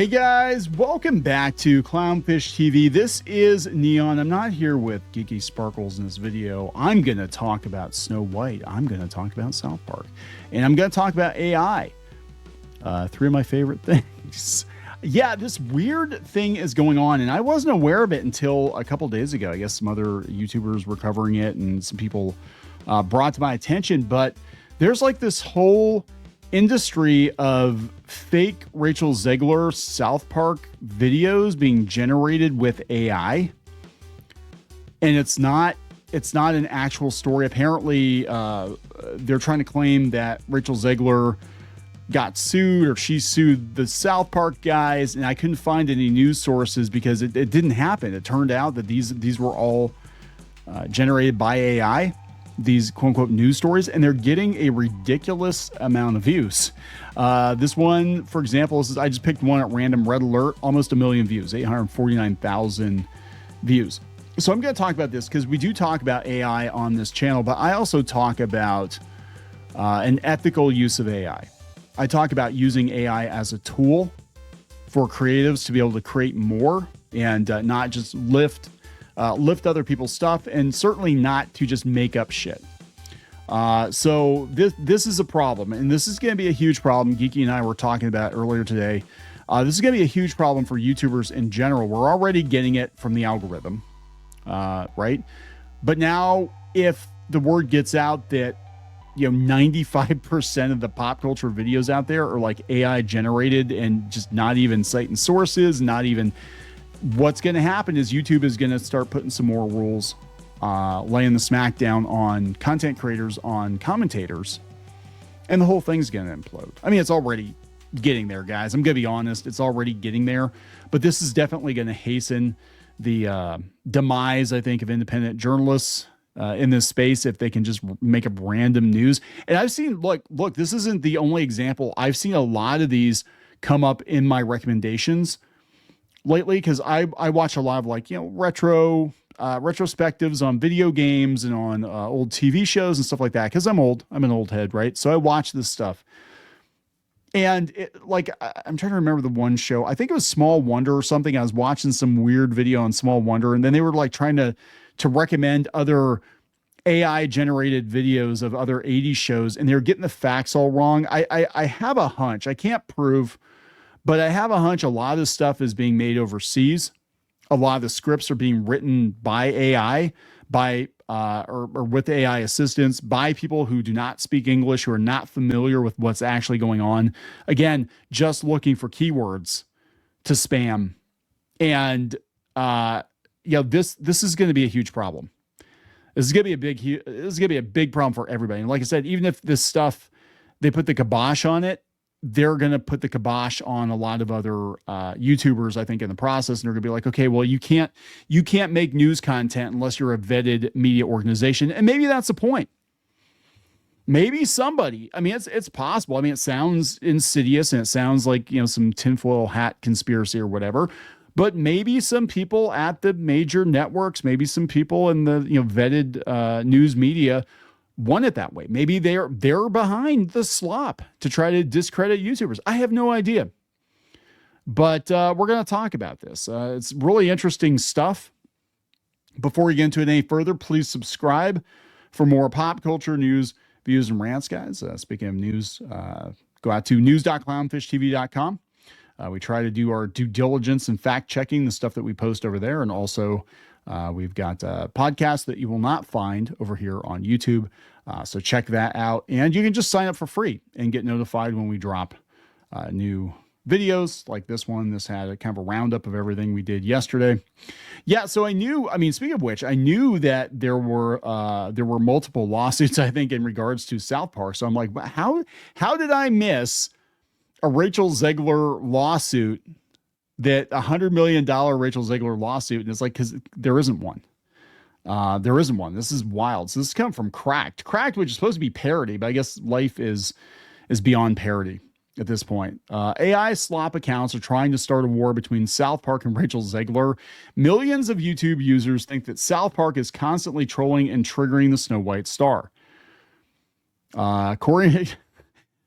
Hey guys, welcome back to Clownfish TV. This is Kneon. I'm not here with Geeky Sparkles in this video. I'm going to talk about Snow White. I'm going to talk about South Park. And I'm going to talk about AI. Three of my favorite things. Yeah, this weird thing is going on, and I wasn't aware of it until a couple days ago. I guess some other YouTubers were covering it, and some people brought to my attention. But there's like this whole industry of fake Rachel Zegler South Park videos being generated with AI, and it's not an actual story. Apparently, they're trying to claim that Rachel Zegler got sued, or she sued the South Park guys, and I couldn't find any news sources because it didn't happen. It turned out that these were all generated by AI, these quote unquote news stories, and they're getting a ridiculous amount of views. This one, for example, I just picked one at random, Red Alert, almost 1 million views, 849,000 views. So I'm going to talk about this because we do talk about AI on this channel, but I also talk about an ethical use of AI. I talk about using AI as a tool for creatives to be able to create more and not just lift other people's stuff, and certainly not to just make up shit. So this is a problem, and this is going to be a huge problem. Geeky and I were talking about earlier today. This is going to be a huge problem for YouTubers in general. We're already getting it from the algorithm, right? But now, if the word gets out that 95% of the pop culture videos out there are like AI generated and just not even citing sources, not even, what's going to happen is YouTube is going to start putting some more rules, laying the smackdown on content creators, on commentators, and the whole thing's going to implode. I mean, it's already getting there, guys. I'm going to be honest. It's already getting there, but this is definitely going to hasten the demise, I think, of independent journalists in this space if they can just make up random news. And I've seen, look, this isn't the only example. I've seen a lot of these come up in my recommendations lately, because I watch a lot of retrospectives on video games and on old TV shows and stuff like that, because I'm an old head, right? So I watch this stuff, and I'm trying to remember the one show, I think it was Small Wonder or something. I was watching some weird video on Small Wonder, and then they were like trying to recommend other AI generated videos of other 80s shows, and they're getting the facts all wrong. I have a hunch, I can't prove, but I have a hunch a lot of this stuff is being made overseas. A lot of the scripts are being written by AI, or with AI assistants, by people who do not speak English, who are not familiar with what's actually going on. Again, just looking for keywords to spam. And this is going to be a huge problem. This is going to be a big problem for everybody. And like I said, even if this stuff, they put the kibosh on it, they're going to put the kibosh on a lot of other YouTubers, I think, in the process. And they're going to be like, okay, well, you can't make news content unless you're a vetted media organization. And maybe that's the point. Maybe somebody, I mean, it's possible. I mean, it sounds insidious, and it sounds like, some tinfoil hat conspiracy or whatever. But maybe some people at the major networks, maybe some people in the vetted news media want it that way. Maybe they're behind the slop to try to discredit YouTubers. I have no idea. But we're going to talk about this. It's really interesting stuff. Before we get into it any further, please subscribe for more pop culture news, views, and rants, guys. Speaking of news, go out to news.clownfishtv.com. We try to do our due diligence and fact checking the stuff that we post over there. And also, we've got podcasts that you will not find over here on YouTube. So check that out. And you can just sign up for free and get notified when we drop new videos like this one. This had a kind of a roundup of everything we did yesterday. Yeah, so speaking of which, I knew that there were multiple lawsuits, I think, in regards to South Park. So I'm like, how did I miss a Rachel Zegler lawsuit, that $100 million Rachel Zegler lawsuit? And it's like, because there isn't one. There isn't one. This is wild. So this is coming from Cracked, which is supposed to be parody, but I guess life is beyond parody at this point. AI slop accounts are trying to start a war between South Park and Rachel Zegler. Millions of YouTube users think that South Park is constantly trolling and triggering the Snow White star. According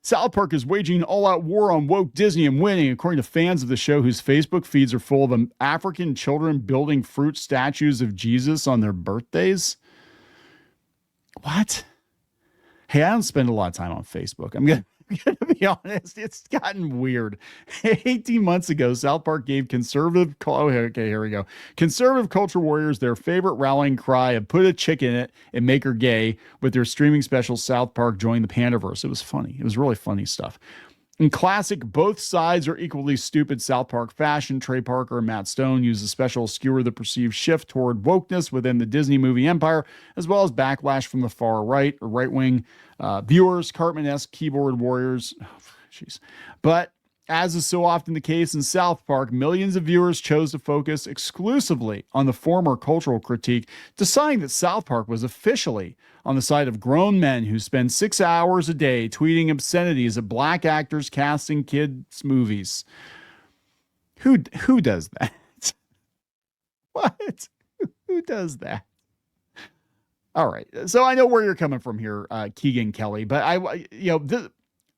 South Park is waging an all-out war on woke Disney and winning, according to fans of the show whose Facebook feeds are full of African children building fruit statues of Jesus on their birthdays. What? Hey, I don't spend a lot of time on Facebook. I'm going to be honest. It's gotten weird. 18 months ago, South Park gave conservative culture warriors their favorite rallying cry of put a chick in it and make her gay with their streaming special South Park Join the Pandaverse. It was funny. It was really funny stuff. In classic, both sides are equally stupid South Park fashion, Trey Parker and Matt Stone use a special skewer the perceived shift toward wokeness within the Disney movie empire, as well as backlash from the far right or right-wing viewers, Cartman-esque keyboard warriors. Oh, jeez. But as is so often the case in South Park, millions of viewers chose to focus exclusively on the former cultural critique, deciding that South Park was officially on the side of grown men who spend 6 hours a day tweeting obscenities at black actors casting kids' movies. Who does that? What? Who does that? All right. So I know where you're coming from here, Keegan Kelly, but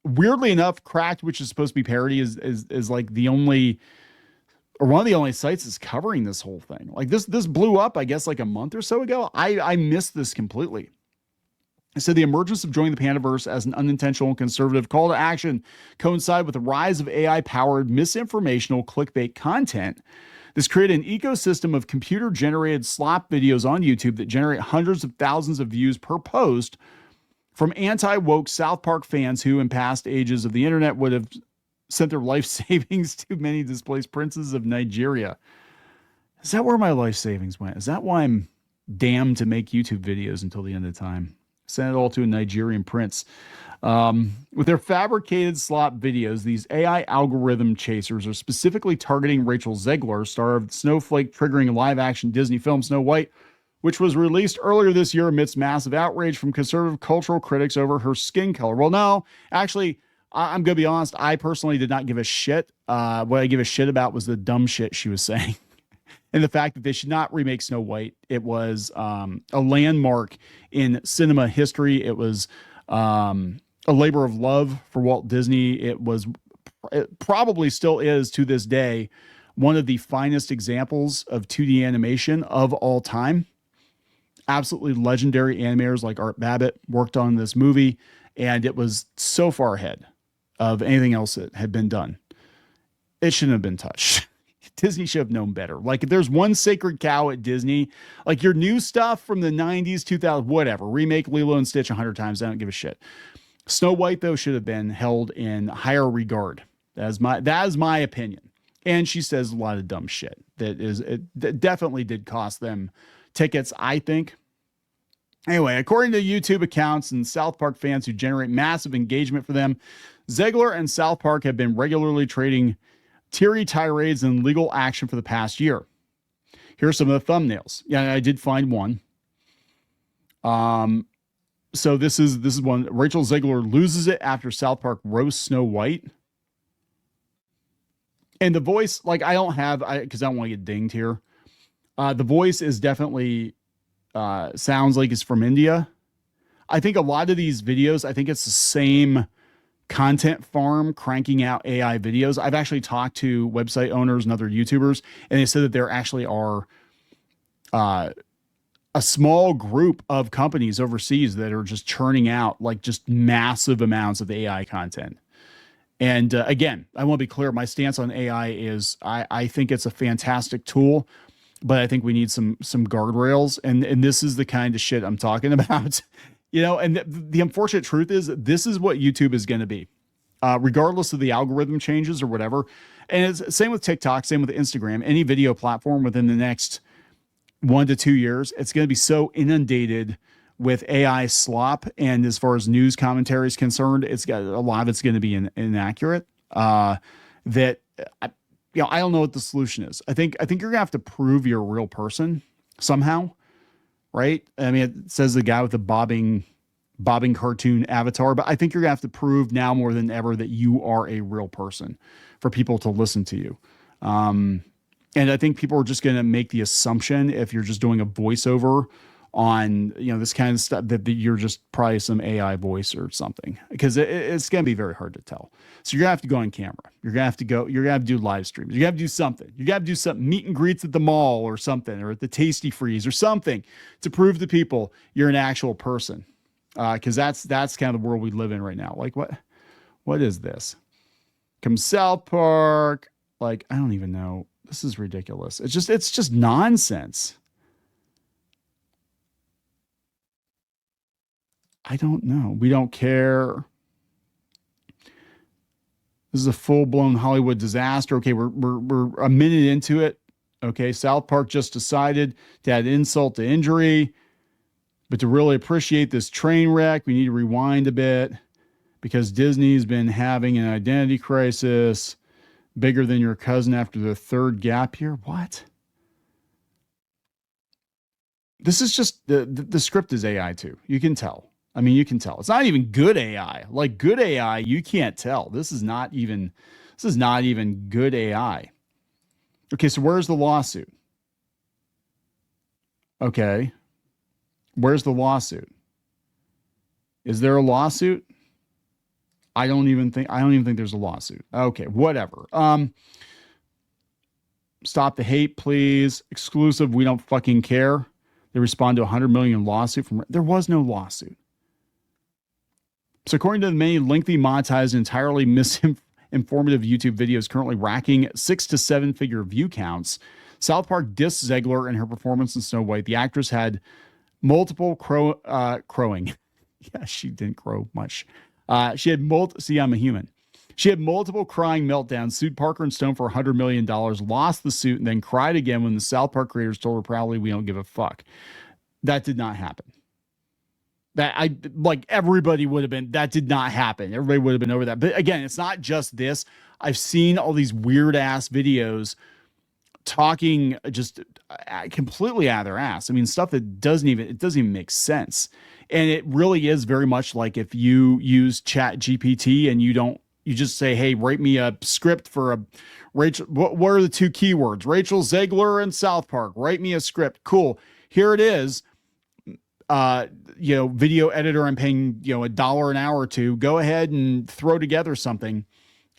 weirdly enough, Cracked, which is supposed to be parody, is like the only, or one of the only sites that's covering this whole thing. Like this blew up, I guess, like a month or so ago. I missed this completely. It said the emergence of Joining the Pandaverse as an unintentional and conservative call to action coincide with the rise of AI-powered misinformational clickbait content. This created an ecosystem of computer-generated slop videos on YouTube that generate hundreds of thousands of views per post from anti-woke South Park fans who, in past ages of the internet, would have sent their life savings to many displaced princes of Nigeria. Is that where my life savings went? Is that why I'm damned to make YouTube videos until the end of time? Send it all to a Nigerian prince. With their fabricated slop videos, these AI algorithm chasers are specifically targeting Rachel Zegler, star of the Snowflake triggering live-action Disney film Snow White, which was released earlier this year amidst massive outrage from conservative cultural critics over her skin color. Well, no, actually, I'm going to be honest. I personally did not give a shit. What I give a shit about was the dumb shit she was saying. And the fact that they should not remake Snow White. It was a landmark in cinema history. It was a labor of love for Walt Disney. It probably still is to this day one of the finest examples of 2D animation of all time. Absolutely legendary animators like Art Babbitt worked on this movie, and it was so far ahead of anything else that had been done. It shouldn't have been touched. Disney should have known better. Like, if there's one sacred cow at Disney, like your new stuff from the 90s, 2000s, whatever, remake Lilo and Stitch 100 times, I don't give a shit. Snow White, though, should have been held in higher regard. That is my opinion. And she says a lot of dumb shit that definitely did cost them tickets, I think. Anyway, according to YouTube accounts and South Park fans who generate massive engagement for them, Zegler and South Park have been regularly trading teary tirades and legal action for the past year. Here are some of the thumbnails. Yeah, I did find one. So this is one. Rachel Zegler loses it after South Park roasts Snow White. And the voice, like, because I don't want to get dinged here. The voice is definitely sounds like it's from India. I think a lot of these videos, I think it's the same content farm cranking out AI videos. I've actually talked to website owners and other YouTubers, and they said that there actually are a small group of companies overseas that are just churning out like just massive amounts of AI content. And again, I want to be clear. My stance on AI is I think it's a fantastic tool, but I think we need some guardrails. And this is the kind of shit I'm talking about. And the unfortunate truth is this is what YouTube is going to be, regardless of the algorithm changes or whatever. And it's same with TikTok, same with Instagram, any video platform within the next 1 to 2 years, it's going to be so inundated with AI slop. And as far as news commentary is concerned, a lot of it's going to be inaccurate. I don't know what the solution is. I think you're going to have to prove you're a real person somehow. Right? I mean, it says the guy with the bobbing cartoon avatar, but I think you're gonna have to prove now more than ever that you are a real person for people to listen to you. And I think people are just gonna make the assumption if you're just doing a voiceover on, this kind of stuff, that you're just probably some AI voice or something, because it's going to be very hard to tell. So you're gonna have to go on camera. You're gonna have to do live streams. You have to do something. You got to do something, meet and greets at the mall or something, or at the Tasty Freeze or something, to prove to people you're an actual person. Because that's kind of the world we live in right now. Like, what is this? Come South Park. Like, I don't even know. This is ridiculous. It's just nonsense. I don't know. We don't care. This is a full-blown Hollywood disaster. Okay, we're a minute into it. Okay, South Park just decided to add insult to injury. But to really appreciate this train wreck, we need to rewind a bit, because Disney's been having an identity crisis bigger than your cousin after the third gap year. What? This is just the script is AI too. You can tell. I mean, you can tell. It's not even good AI. Like, good AI, you can't tell. This is not even good AI. Okay, so where's the lawsuit? Okay. Where's the lawsuit? Is there a lawsuit? I don't even think there's a lawsuit. Okay, whatever. Stop the hate, please. Exclusive, we don't fucking care. They respond to 100 million lawsuit from. There was no lawsuit. So according to the many lengthy, monetized, entirely misinformative YouTube videos currently racking 6 to 7 figure view counts, South Park dissed Zegler and her performance in Snow White. The actress had multiple crowing. Yeah, she didn't crow much. She had see, I'm a human. She had multiple crying meltdowns, sued Parker and Stone for $100 million, lost the suit, and then cried again when the South Park creators told her proudly, "We don't give a fuck." That did not happen. Everybody would have been, that did not happen. Everybody would have been over that. But again, it's not just this. I've seen all these weird ass videos talking just completely out of their ass. I mean, stuff that doesn't even make sense. And it really is very much like if you use Chat GPT and you just say, "Hey, write me a script for a Rachel." What are the two keywords? Rachel Zegler and South Park. Write me a script. Cool. Here it is. Video editor, I'm paying, $1 an hour to go ahead and throw together something.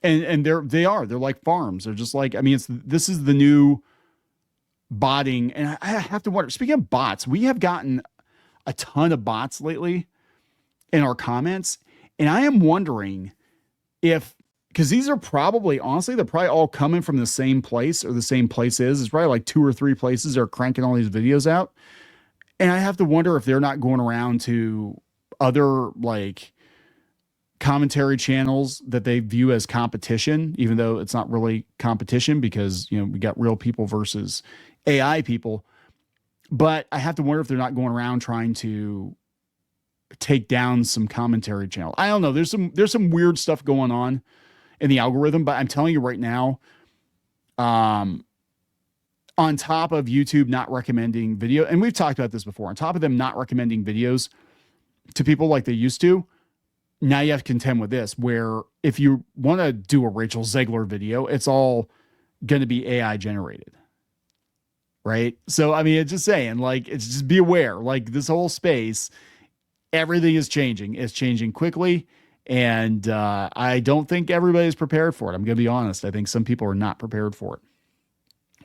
And they're like farms. They're just like, I mean, this is the new botting. And I have to wonder, speaking of bots, we have gotten a ton of bots lately in our comments. And I am wondering because these are probably, honestly, they're probably all coming from the same place, or the same place it's probably like 2 or 3 places that are cranking all these videos out. And I have to wonder if they're not going around to other like commentary channels that they view as competition, even though it's not really competition, because, we got real people versus AI people. But I have to wonder if they're not going around trying to take down some commentary channel. I don't know. There's some weird stuff going on in the algorithm, but I'm telling you right now, on top of YouTube not recommending video, and we've talked about this before, on top of them not recommending videos to people like they used to, now you have to contend with this, where if you want to do a Rachel Zegler video, it's all going to be AI generated. Right? So, I mean, it's just saying, like, it's just be aware, like, this whole space, everything is changing. It's changing quickly. And I don't think everybody's prepared for it. I'm going to be honest. I think some people are not prepared for it.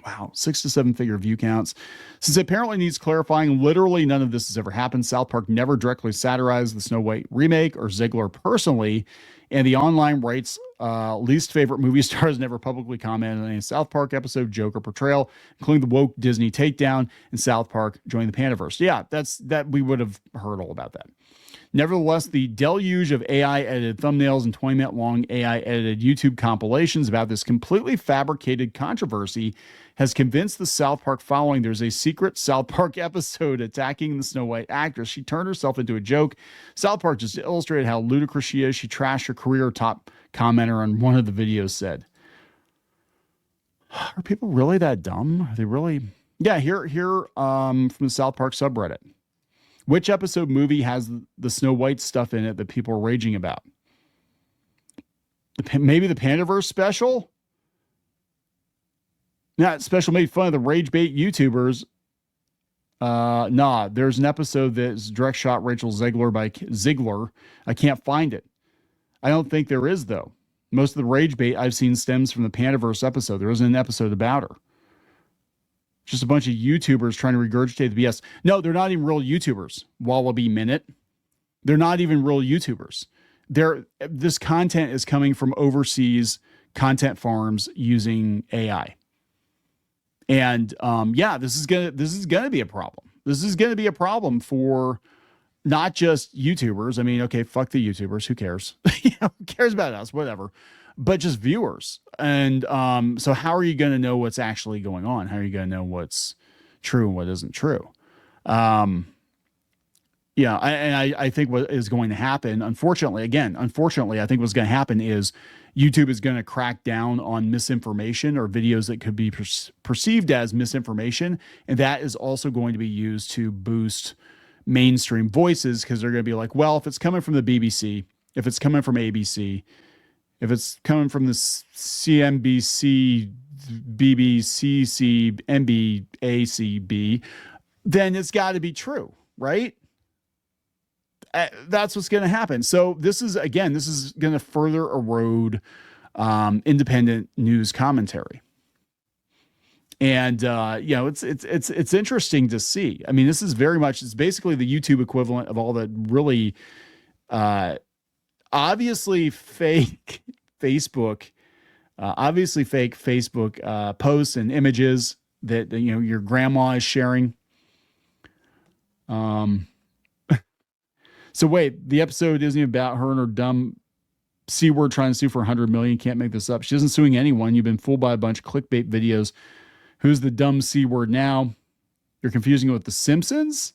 Wow, 6 to 7 figure view counts. Since it apparently needs clarifying, literally none of this has ever happened. South Park never directly satirized the Snow White remake or Zegler personally, and the online rights least favorite movie stars never publicly commented on any South Park episode, joke, or portrayal, including the woke Disney takedown and South Park joining the Pandaverse. Yeah, that we would have heard all about that. Nevertheless, the deluge of AI-edited thumbnails and 20-minute long AI-edited YouTube compilations about this completely fabricated controversy has convinced the South Park following there's a secret South Park episode attacking the Snow White actress. She turned herself into a joke. South Park just illustrated how ludicrous she is. She trashed her career, top commenter on one of the videos said. Are people really that dumb? Are they really? Yeah, here from the South Park subreddit. Which episode movie has the Snow White stuff in it that people are raging about? Maybe the Pandaverse special? That special made fun of the rage bait YouTubers Nah, there's an episode that's direct shot Rachel Zegler by Ziegler. I can't find it. I don't think there is, though. Most of the rage bait I've seen stems from the Pandaverse episode. There isn't an episode about her. Just a bunch of YouTubers trying to regurgitate the BS. No, they're not even real YouTubers. Wallaby Minute. They're not even real YouTubers. This content is coming from overseas content farms using AI. And yeah, this is gonna be a problem. This is gonna be a problem for not just YouTubers. I mean, okay, fuck the YouTubers. Who cares? Who cares about us? Whatever. But just viewers. And so how are you going to know what's actually going on? How are you going to know what's true and what isn't true? I think what is going to happen, unfortunately, I think what's going to happen is YouTube is going to crack down on misinformation or videos that could be perceived as misinformation. And that is also going to be used to boost mainstream voices, because they're going to be like, well, if it's coming from the BBC, if it's coming from ABC, if it's coming from the CNBC, BBC, NBACB, then it's got to be true, right? That's what's going to happen. So this is going to further erode independent news commentary. And it's interesting to see. I mean, this is it's basically the YouTube equivalent of all the really obviously fake Facebook posts and images that your grandma is sharing. So wait, the episode isn't even about her and her dumb C word trying to sue for 100 million. Can't make this up. She isn't suing anyone. You've been fooled by a bunch of clickbait videos. Who's the dumb C word now? You're confusing it with The Simpsons?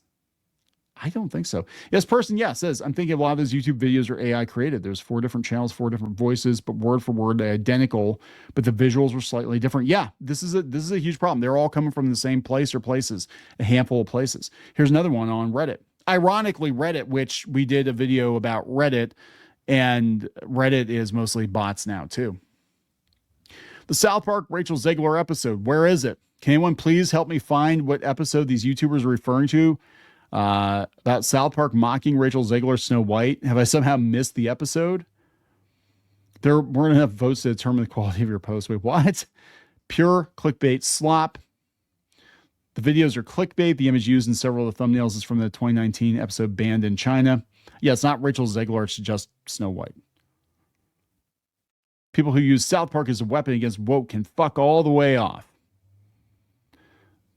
I don't think so. Yes, person, says, I'm thinking a lot of those YouTube videos are AI created. There's 4 different channels, 4 different voices, but word for word, they're identical, but the visuals were slightly different. Yeah, this is a huge problem. They're all coming from the same place or places, a handful of places. Here's another one on Reddit. Ironically, Reddit, which we did a video about Reddit, and Reddit is mostly bots now too. The South Park Rachel Zegler episode. Where is it? Can anyone please help me find what episode these YouTubers are referring to? About South Park mocking Rachel Zegler, Snow White. Have I somehow missed the episode? There weren't enough votes to determine the quality of your post. Wait, what? Pure clickbait slop. The videos are clickbait. The image used in several of the thumbnails is from the 2019 episode banned in China. Yeah, it's not Rachel Zegler. It's just Snow White. People who use South Park as a weapon against woke can fuck all the way off.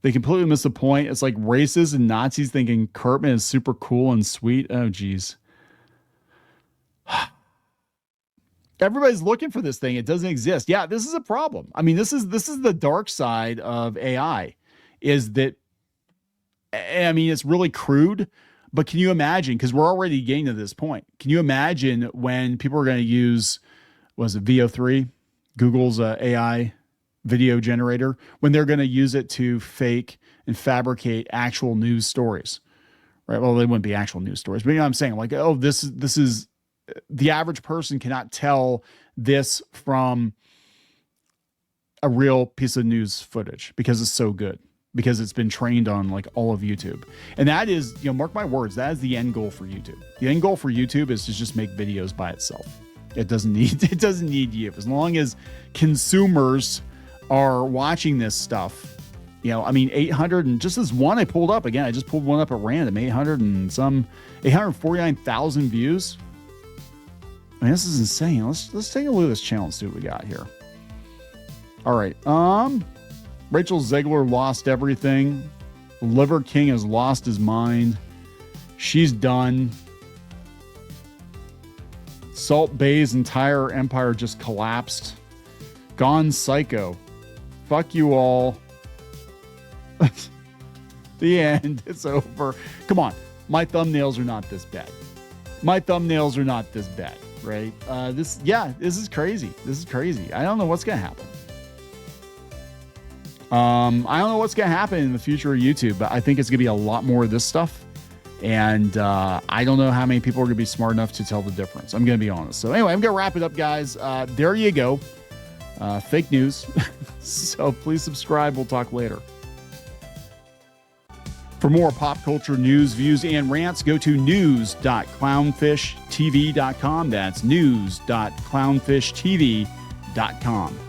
They completely miss the point. It's like racists and Nazis thinking Kurtman is super cool and sweet. Oh, geez. Everybody's looking for this thing. It doesn't exist. Yeah, this is a problem. I mean, this is the dark side of AI, is that, I mean, it's really crude, but can you imagine, because we're already getting to this point, can you imagine when people are going to use, was it VO3, Google's AI video generator, when they're going to use it to fake and fabricate actual news stories, right? Well, they wouldn't be actual news stories, but you know what I'm saying? Like, oh, this is the average person cannot tell this from a real piece of news footage because it's so good, because it's been trained on like all of YouTube. And that is, mark my words, that is the end goal for YouTube. The end goal for YouTube is to just make videos by itself. It doesn't need you. As long as consumers are watching this stuff, I mean, 800 and just this one I pulled up again. I just pulled one up at random, 849,000 views. I mean, this is insane. Let's take a look at this channel and see what we got here. All right. Rachel Zegler lost everything. Liver King has lost his mind. She's done. Salt Bay's entire empire just collapsed. Gone psycho. Fuck you all. The end. It's over. Come on. My thumbnails are not this bad. Right? This is crazy. I don't know what's going to happen. I don't know what's going to happen in the future of YouTube, but I think it's going to be a lot more of this stuff. And I don't know how many people are going to be smart enough to tell the difference. I'm going to be honest. So anyway, I'm going to wrap it up, guys. There you go. Fake news. So please subscribe. We'll talk later. For more pop culture news, views, and rants, go to news.clownfishtv.com. That's news.clownfishtv.com.